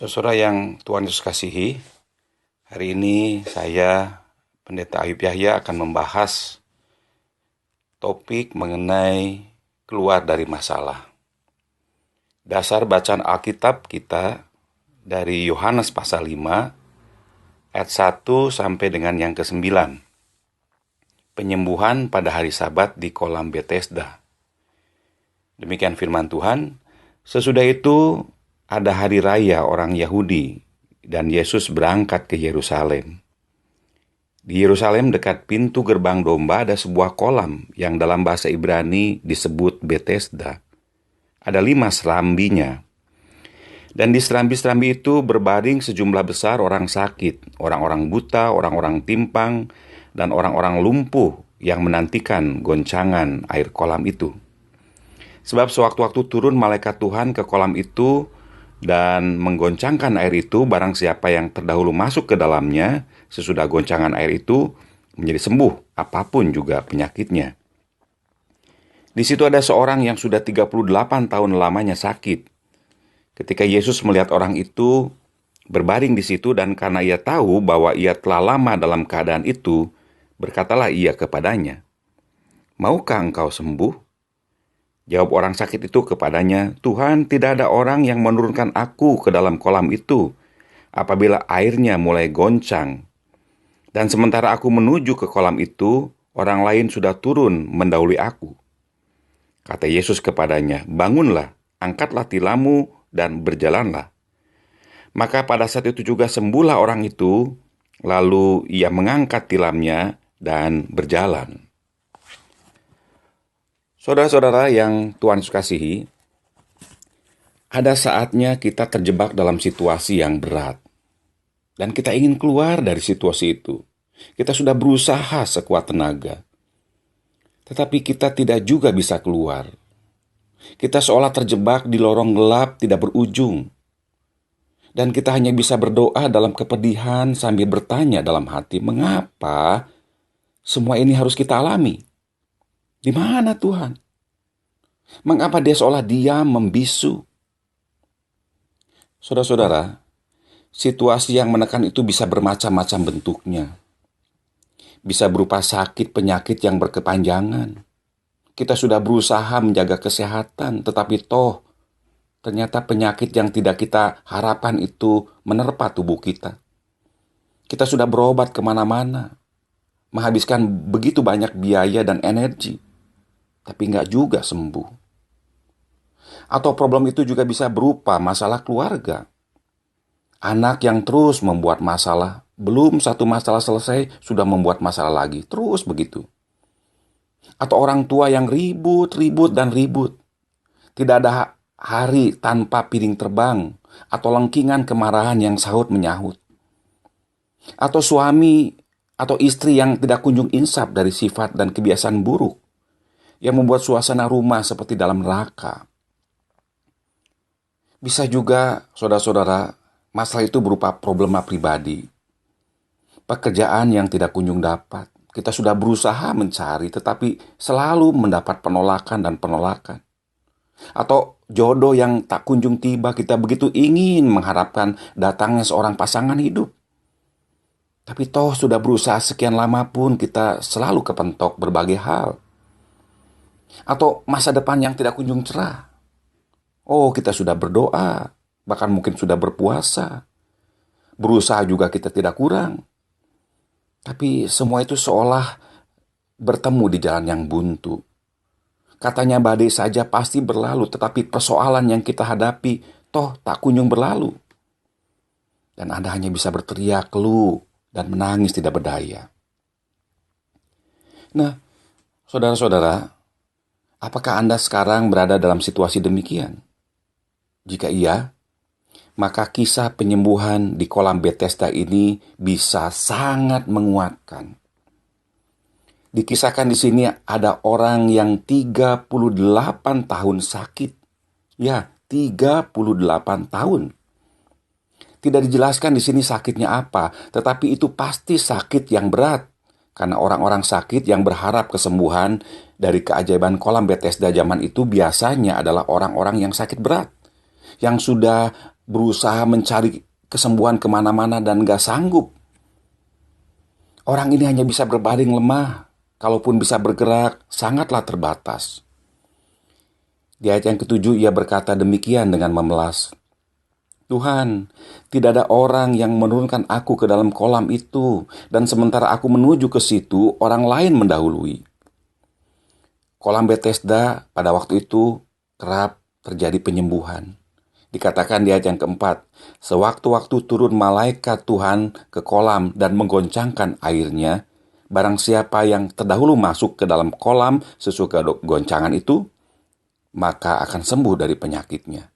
Saudara yang Tuhan Yesus kasihi, hari ini saya, Pendeta Ayub Yahya, akan membahas topik mengenai keluar dari masalah. Dasar bacaan Alkitab kita dari Yohanes pasal 5, ayat 1 sampai dengan yang ke-9. Penyembuhan pada hari Sabat di kolam Bethesda. Demikian firman Tuhan. Sesudah itu ada hari raya orang Yahudi, dan Yesus berangkat ke Yerusalem. Di Yerusalem dekat pintu gerbang domba ada sebuah kolam yang dalam bahasa Ibrani disebut Bethesda. Ada 5 serambinya. Dan di serambi-serambi itu berbaring sejumlah besar orang sakit, orang-orang buta, orang-orang timpang, dan orang-orang lumpuh yang menantikan goncangan air kolam itu. Sebab sewaktu-waktu turun malaikat Tuhan ke kolam itu dan menggoncangkan air itu, barang siapa yang terdahulu masuk ke dalamnya, sesudah goncangan air itu, menjadi sembuh, apapun juga penyakitnya. Di situ ada seorang yang sudah 38 tahun lamanya sakit. Ketika Yesus melihat orang itu berbaring di situ, dan karena ia tahu bahwa ia telah lama dalam keadaan itu, berkatalah ia kepadanya, "Maukah engkau sembuh?" Jawab orang sakit itu kepadanya, "Tuhan, tidak ada orang yang menurunkan aku ke dalam kolam itu apabila airnya mulai goncang. Dan sementara aku menuju ke kolam itu, orang lain sudah turun mendahului aku." Kata Yesus kepadanya, "Bangunlah, angkatlah tilammu dan berjalanlah." Maka pada saat itu juga sembuhlah orang itu, lalu ia mengangkat tilamnya dan berjalan. Saudara-saudara yang Tuhan Yesus kasihi, ada saatnya kita terjebak dalam situasi yang berat, dan kita ingin keluar dari situasi itu. Kita sudah berusaha sekuat tenaga, tetapi kita tidak juga bisa keluar. Kita seolah terjebak di lorong gelap tidak berujung, dan kita hanya bisa berdoa dalam kepedihan sambil bertanya dalam hati, mengapa semua ini harus kita alami? Di mana Tuhan? Mengapa dia seolah diam, membisu? Saudara-saudara, situasi yang menekan itu bisa bermacam-macam bentuknya. Bisa berupa sakit penyakit yang berkepanjangan. Kita sudah berusaha menjaga kesehatan, tetapi ternyata penyakit yang tidak kita harapkan itu menerpa tubuh kita. Kita sudah berobat kemana-mana, menghabiskan begitu banyak biaya dan energi, tapi nggak juga sembuh. Atau problem itu juga bisa berupa masalah keluarga. Anak yang terus membuat masalah, belum satu masalah selesai, sudah membuat masalah lagi. Terus begitu. Atau orang tua yang ribut dan ribut. Tidak ada hari tanpa piring terbang, atau lengkingan kemarahan yang sahut menyahut. Atau suami atau istri yang tidak kunjung insaf dari sifat dan kebiasaan buruk, yang membuat suasana rumah seperti dalam neraka. Bisa juga, saudara-saudara, masalah itu berupa problema pribadi. Pekerjaan yang tidak kunjung dapat. Kita sudah berusaha mencari, tetapi selalu mendapat penolakan dan penolakan. Atau jodoh yang tak kunjung tiba, kita begitu ingin mengharapkan datangnya seorang pasangan hidup. Tapi sudah berusaha sekian lama pun kita selalu kepentok berbagai hal. Atau masa depan yang tidak kunjung cerah. Kita sudah berdoa, bahkan mungkin sudah berpuasa. Berusaha juga kita tidak kurang. Tapi semua itu seolah bertemu di jalan yang buntu. Katanya badai saja pasti berlalu, tetapi persoalan yang kita hadapi tak kunjung berlalu. Dan Anda hanya bisa berteriak, keluh, dan menangis tidak berdaya. Nah, saudara-saudara, apakah Anda sekarang berada dalam situasi demikian? Jika iya, maka kisah penyembuhan di kolam Bethesda ini bisa sangat menguatkan. Dikisahkan di sini ada orang yang 38 tahun sakit. Ya, 38 tahun. Tidak dijelaskan di sini sakitnya apa, tetapi itu pasti sakit yang berat. Karena orang-orang sakit yang berharap kesembuhan dari keajaiban kolam Bethesda zaman itu biasanya adalah orang-orang yang sakit berat, yang sudah berusaha mencari kesembuhan kemana-mana dan gak sanggup. Orang ini hanya bisa berbaring lemah, kalaupun bisa bergerak, sangatlah terbatas. Di ayat yang ke-7 ia berkata demikian dengan memelas, Tuhan, tidak ada orang yang menurunkan aku ke dalam kolam itu, dan sementara aku menuju ke situ, orang lain mendahului. Kolam Bethesda pada waktu itu kerap terjadi penyembuhan. Dikatakan di ayat yang ke-4, sewaktu-waktu turun malaikat Tuhan ke kolam dan menggoncangkan airnya, barang siapa yang terdahulu masuk ke dalam kolam sesuka goncangan itu, maka akan sembuh dari penyakitnya.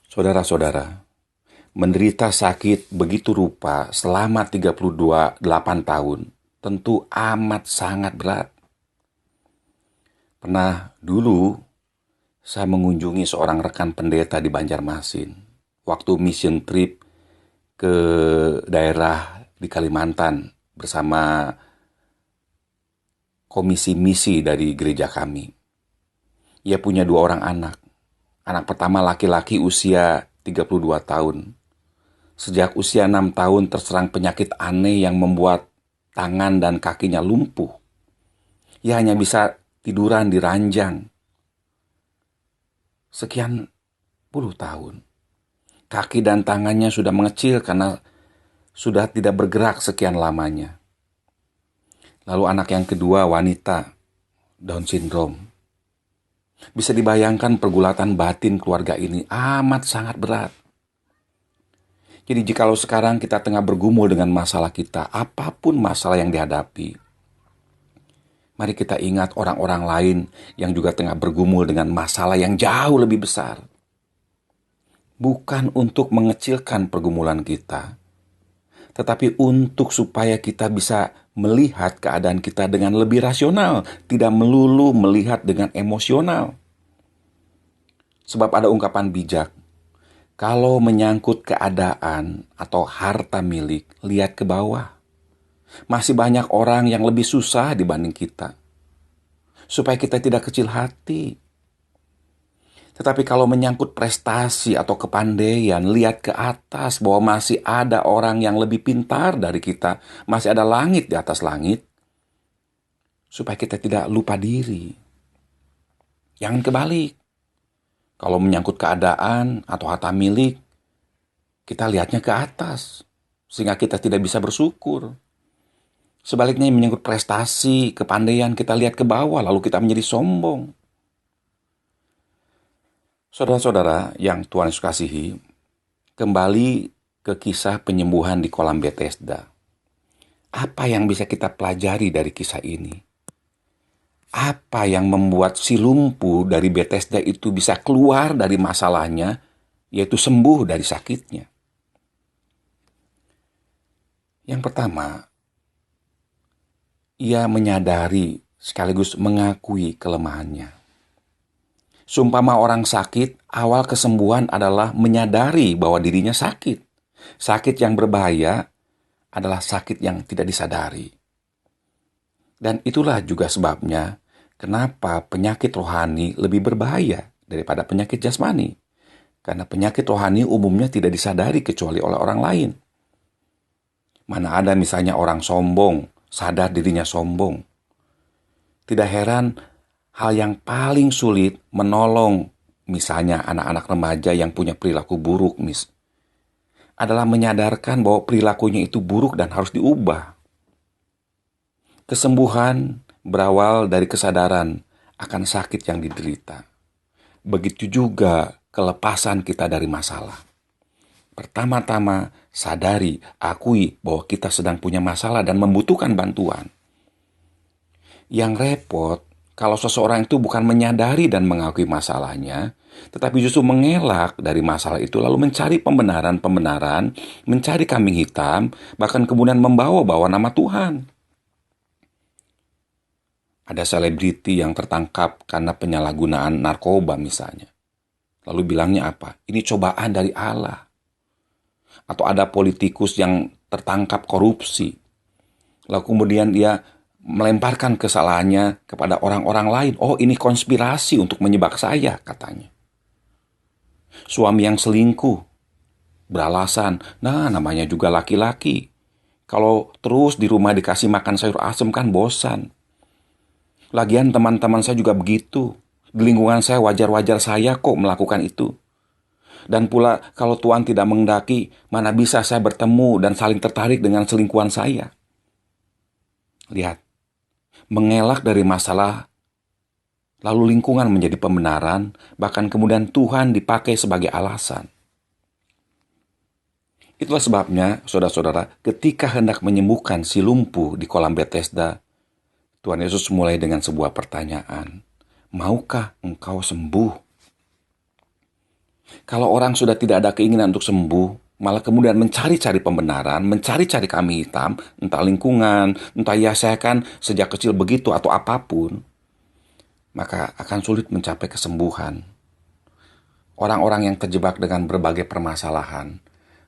Saudara-saudara, menderita sakit begitu rupa selama 8 tahun tentu amat sangat berat. Pernah dulu saya mengunjungi seorang rekan pendeta di Banjarmasin waktu mission trip ke daerah di Kalimantan bersama komisi misi dari gereja kami. Ia punya 2 orang anak. Anak pertama laki-laki usia 32 tahun. Sejak usia 6 tahun terserang penyakit aneh yang membuat tangan dan kakinya lumpuh. Ia hanya bisa tiduran di ranjang. Sekian puluh tahun. Kaki dan tangannya sudah mengecil karena sudah tidak bergerak sekian lamanya. Lalu anak yang kedua wanita, Down syndrome. Bisa dibayangkan pergulatan batin keluarga ini amat sangat berat. Jadi jikalau sekarang kita tengah bergumul dengan masalah kita, apapun masalah yang dihadapi, mari kita ingat orang-orang lain yang juga tengah bergumul dengan masalah yang jauh lebih besar. Bukan untuk mengecilkan pergumulan kita, tetapi untuk supaya kita bisa melihat keadaan kita dengan lebih rasional, tidak melulu melihat dengan emosional. Sebab ada ungkapan bijak, kalau menyangkut keadaan atau harta milik, lihat ke bawah. Masih banyak orang yang lebih susah dibanding kita. Supaya kita tidak kecil hati. Tetapi kalau menyangkut prestasi atau kepandaian, lihat ke atas bahwa masih ada orang yang lebih pintar dari kita. Masih ada langit di atas langit. Supaya kita tidak lupa diri. Jangan kebalik. Kalau menyangkut keadaan atau harta milik, kita lihatnya ke atas. Sehingga kita tidak bisa bersyukur. Sebaliknya menyangkut prestasi, kepandaian, kita lihat ke bawah lalu kita menjadi sombong. Saudara-saudara yang Tuhan Yesus kasihi, kembali ke kisah penyembuhan di kolam Bethesda. Apa yang bisa kita pelajari dari kisah ini? Apa yang membuat si lumpuh dari Bethesda itu bisa keluar dari masalahnya, yaitu sembuh dari sakitnya? Yang pertama, ia menyadari sekaligus mengakui kelemahannya. Seumpama orang sakit, awal kesembuhan adalah menyadari bahwa dirinya sakit. Sakit yang berbahaya adalah sakit yang tidak disadari. Dan itulah juga sebabnya kenapa penyakit rohani lebih berbahaya daripada penyakit jasmani. Karena penyakit rohani umumnya tidak disadari kecuali oleh orang lain. Mana ada misalnya orang sombong, sadar dirinya sombong. Tidak heran hal yang paling sulit menolong misalnya anak-anak remaja yang punya perilaku buruk adalah menyadarkan bahwa perilakunya itu buruk dan harus diubah. Kesembuhan berawal dari kesadaran akan sakit yang diderita. Begitu juga kelepasan kita dari masalah. Pertama-tama sadari, akui bahwa kita sedang punya masalah dan membutuhkan bantuan. Yang repot kalau seseorang itu bukan menyadari dan mengakui masalahnya, tetapi justru mengelak dari masalah itu lalu mencari pembenaran, mencari kambing hitam, bahkan kemudian membawa-bawa nama Tuhan. Ada selebriti yang tertangkap karena penyalahgunaan narkoba misalnya. Lalu bilangnya apa? Ini cobaan dari Allah. Atau ada politikus yang tertangkap korupsi. Lalu kemudian dia melemparkan kesalahannya kepada orang-orang lain. Oh, ini konspirasi untuk menyebak saya, katanya. Suami yang selingkuh, beralasan, nah namanya juga laki-laki. Kalau terus di rumah dikasih makan sayur asem kan bosan. Lagian teman-teman saya juga begitu. Di lingkungan saya wajar-wajar saya kok melakukan itu. Dan pula kalau Tuhan tidak menghendaki, mana bisa saya bertemu dan saling tertarik dengan selingkuhan saya. Lihat, mengelak dari masalah, lalu lingkungan menjadi pembenaran, bahkan kemudian Tuhan dipakai sebagai alasan. Itulah sebabnya, saudara-saudara, ketika hendak menyembuhkan si lumpuh di kolam Bethesda, Tuhan Yesus mulai dengan sebuah pertanyaan. Maukah engkau sembuh? Kalau orang sudah tidak ada keinginan untuk sembuh, malah kemudian mencari-cari pembenaran, mencari-cari kambing hitam, entah lingkungan, entah ya saya kan sejak kecil begitu atau apapun, maka akan sulit mencapai kesembuhan. Orang-orang yang terjebak dengan berbagai permasalahan,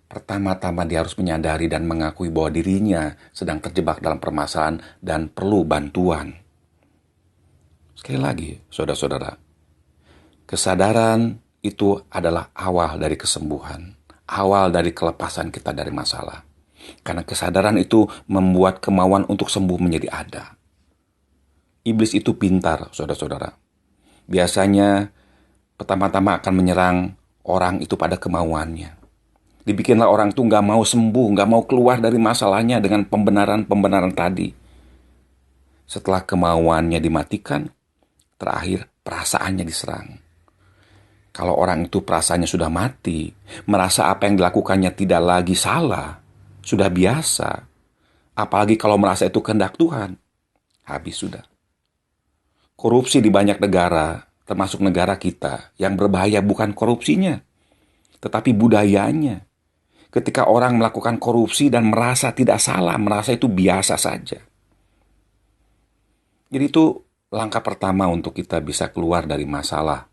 pertama-tama dia harus menyadari dan mengakui bahwa dirinya sedang terjebak dalam permasalahan dan perlu bantuan. Sekali lagi, saudara-saudara, kesadaran itu adalah awal dari kesembuhan, awal dari kelepasan kita dari masalah. Karena kesadaran itu membuat kemauan untuk sembuh menjadi ada. Iblis itu pintar, saudara-saudara. Biasanya pertama-tama akan menyerang orang itu pada kemauannya. Dibikinlah orang itu nggak mau sembuh, nggak mau keluar dari masalahnya dengan pembenaran-pembenaran tadi. Setelah kemauannya dimatikan, terakhir perasaannya diserang. Kalau orang itu perasaannya sudah mati, merasa apa yang dilakukannya tidak lagi salah, sudah biasa. Apalagi kalau merasa itu kehendak Tuhan, habis sudah. Korupsi di banyak negara, termasuk negara kita, yang berbahaya bukan korupsinya, tetapi budayanya. Ketika orang melakukan korupsi dan merasa tidak salah, merasa itu biasa saja. Jadi itu langkah pertama untuk kita bisa keluar dari masalah.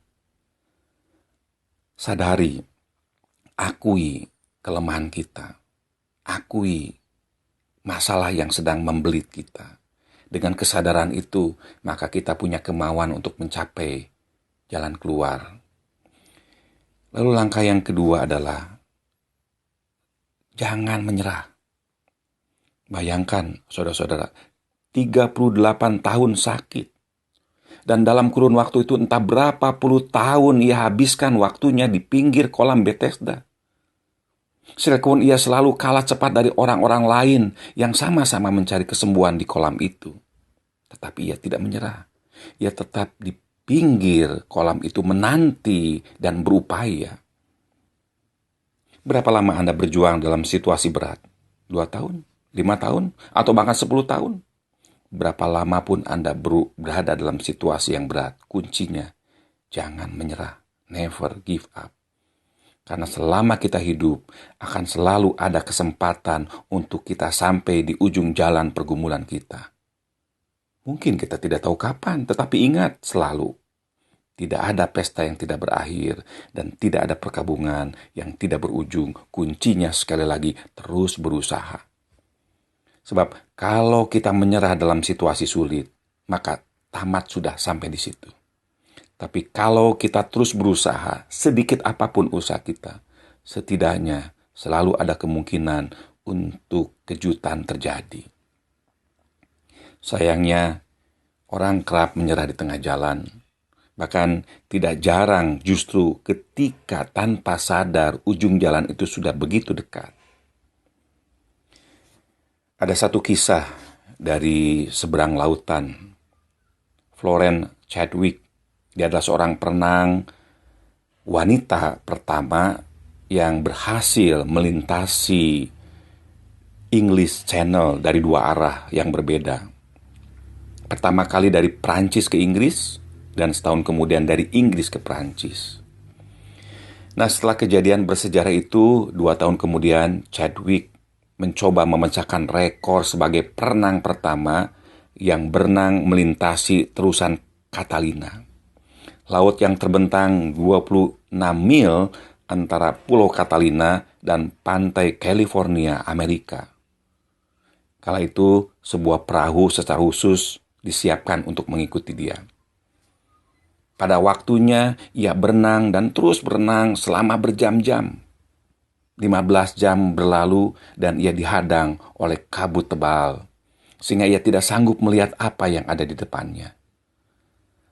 Sadari, akui kelemahan kita, akui masalah yang sedang membelit kita. Dengan kesadaran itu, maka kita punya kemauan untuk mencapai jalan keluar. Lalu langkah yang kedua adalah jangan menyerah. Bayangkan, saudara-saudara, 38 tahun sakit. Dan dalam kurun waktu itu entah berapa puluh tahun ia habiskan waktunya di pinggir kolam Bethesda. Sekalipun ia selalu kalah cepat dari orang-orang lain yang sama-sama mencari kesembuhan di kolam itu. Tetapi ia tidak menyerah. Ia tetap di pinggir kolam itu menanti dan berupaya. Berapa lama Anda berjuang dalam situasi berat? 2 tahun? 5 tahun? Atau bahkan 10 tahun? Berapa lama pun Anda berada dalam situasi yang berat, kuncinya jangan menyerah, never give up. Karena selama kita hidup, akan selalu ada kesempatan untuk kita sampai di ujung jalan pergumulan kita. Mungkin kita tidak tahu kapan, tetapi ingat selalu, tidak ada pesta yang tidak berakhir dan tidak ada perkabungan yang tidak berujung. Kuncinya sekali lagi terus berusaha. Sebab kalau kita menyerah dalam situasi sulit, maka tamat sudah sampai di situ. Tapi kalau kita terus berusaha, sedikit apapun usaha kita, setidaknya selalu ada kemungkinan untuk kejutan terjadi. Sayangnya, orang kerap menyerah di tengah jalan. Bahkan tidak jarang justru ketika tanpa sadar ujung jalan itu sudah begitu dekat. Ada satu kisah dari seberang lautan. Florence Chadwick, dia adalah seorang perenang wanita pertama yang berhasil melintasi English Channel dari 2 arah yang berbeda. Pertama kali dari Prancis ke Inggris, dan setahun kemudian dari Inggris ke Prancis. Nah, setelah kejadian bersejarah itu, 2 tahun kemudian Chadwick mencoba memecahkan rekor sebagai perenang pertama yang berenang melintasi terusan Catalina. Laut yang terbentang 26 mil antara Pulau Catalina dan pantai California, Amerika. Kala itu, sebuah perahu secara khusus disiapkan untuk mengikuti dia. Pada waktunya ia berenang dan terus berenang selama berjam-jam. 15 jam berlalu dan ia dihadang oleh kabut tebal, sehingga ia tidak sanggup melihat apa yang ada di depannya.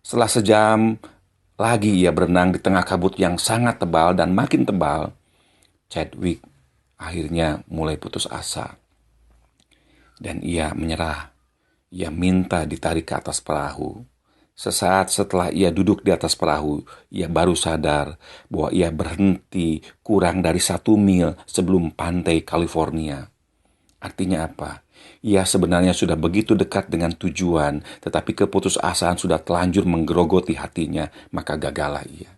Setelah sejam lagi ia berenang di tengah kabut yang sangat tebal dan makin tebal, Chadwick akhirnya mulai putus asa. Dan ia menyerah. Ia minta ditarik ke atas perahu. Sesaat setelah ia duduk di atas perahu, ia baru sadar bahwa ia berhenti kurang dari 1 mil sebelum pantai California. Artinya apa? Ia sebenarnya sudah begitu dekat dengan tujuan, tetapi keputusasaan sudah telanjur menggerogoti hatinya, maka gagallah ia.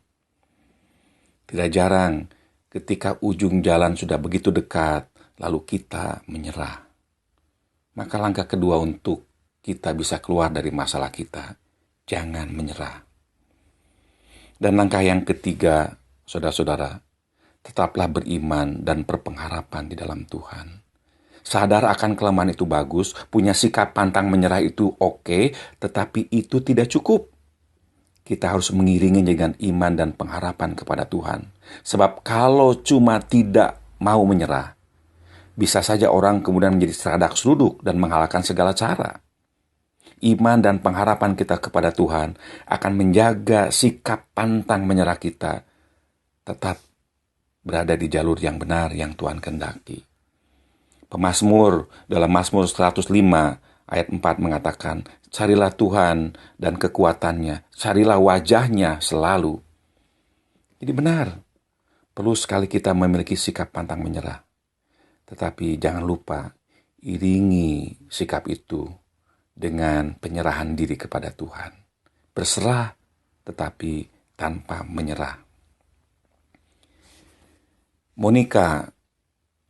Tidak jarang ketika ujung jalan sudah begitu dekat, lalu kita menyerah. Maka langkah kedua untuk kita bisa keluar dari masalah kita, jangan menyerah. Dan langkah yang ketiga, saudara-saudara, tetaplah beriman dan berpengharapan di dalam Tuhan. Sadar akan kelemahan itu bagus, punya sikap pantang menyerah itu oke, tetapi itu tidak cukup. Kita harus mengiringi dengan iman dan pengharapan kepada Tuhan. Sebab kalau cuma tidak mau menyerah, bisa saja orang kemudian menjadi seradak seruduk dan menghalalkan segala cara. Iman dan pengharapan kita kepada Tuhan akan menjaga sikap pantang menyerah kita tetap berada di jalur yang benar yang Tuhan kehendaki. Pemazmur dalam Mazmur 105 ayat 4 mengatakan, carilah Tuhan dan kekuatannya, carilah wajahnya selalu. Jadi benar, perlu sekali kita memiliki sikap pantang menyerah. Tetapi jangan lupa, iringi sikap itu dengan penyerahan diri kepada Tuhan. Berserah tetapi tanpa menyerah. Monica,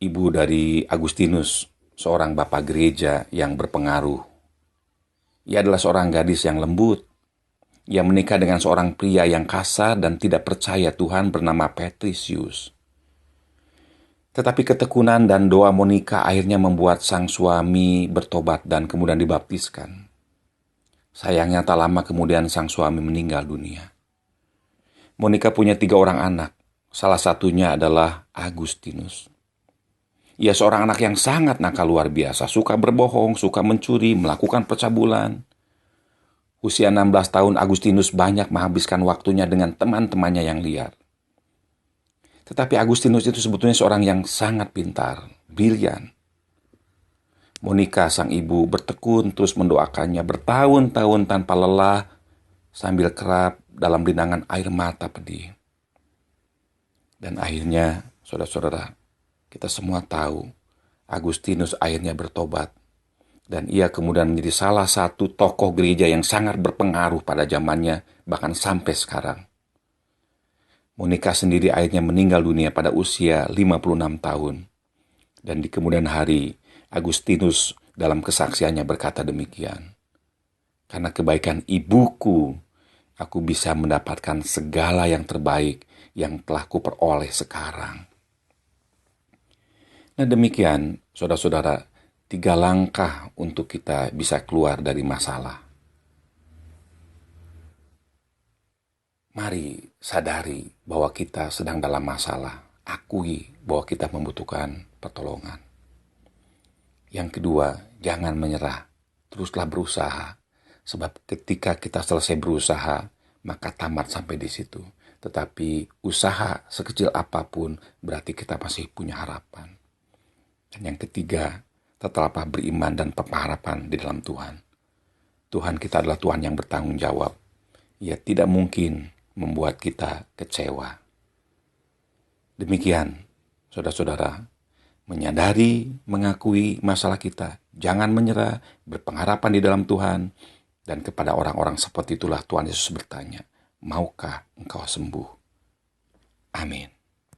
ibu dari Agustinus, seorang bapak gereja yang berpengaruh. Ia adalah seorang gadis yang lembut. Ia menikah dengan seorang pria yang kasar dan tidak percaya Tuhan bernama Patricius. Tetapi ketekunan dan doa Monica akhirnya membuat sang suami bertobat dan kemudian dibaptiskan. Sayangnya tak lama kemudian sang suami meninggal dunia. Monica punya 3 orang anak. Salah satunya adalah Agustinus. Ia seorang anak yang sangat nakal luar biasa, suka berbohong, suka mencuri, melakukan pencabulan. Usia 16 tahun Agustinus banyak menghabiskan waktunya dengan teman-temannya yang liar. Tetapi Agustinus itu sebetulnya seorang yang sangat pintar, brilian. Monica, sang ibu, bertekun terus mendoakannya bertahun-tahun tanpa lelah sambil kerap dalam linangan air mata pedih. Dan akhirnya, saudara-saudara, kita semua tahu Agustinus akhirnya bertobat. Dan ia kemudian menjadi salah satu tokoh gereja yang sangat berpengaruh pada zamannya, bahkan sampai sekarang. Monica sendiri akhirnya meninggal dunia pada usia 56 tahun. Dan di kemudian hari, Agustinus dalam kesaksiannya berkata demikian. Karena kebaikan ibuku, aku bisa mendapatkan segala yang terbaik yang telah kuperoleh sekarang. Nah demikian, saudara-saudara, 3 langkah untuk kita bisa keluar dari masalah. Mari sadari bahwa kita sedang dalam masalah. Akui bahwa kita membutuhkan pertolongan. Yang kedua, jangan menyerah. Teruslah berusaha. Sebab ketika kita selesai berusaha, maka tamat sampai di situ. Tetapi usaha sekecil apapun berarti kita masih punya harapan. Dan yang ketiga, tetaplah beriman dan pengharapan di dalam Tuhan. Tuhan kita adalah Tuhan yang bertanggung jawab. Ia tidak mungkin membuat kita kecewa. Demikian, saudara-saudara, menyadari, mengakui masalah kita, jangan menyerah, berpengharapan di dalam Tuhan, dan kepada orang-orang seperti itulah Tuhan Yesus bertanya, maukah engkau sembuh? Amin.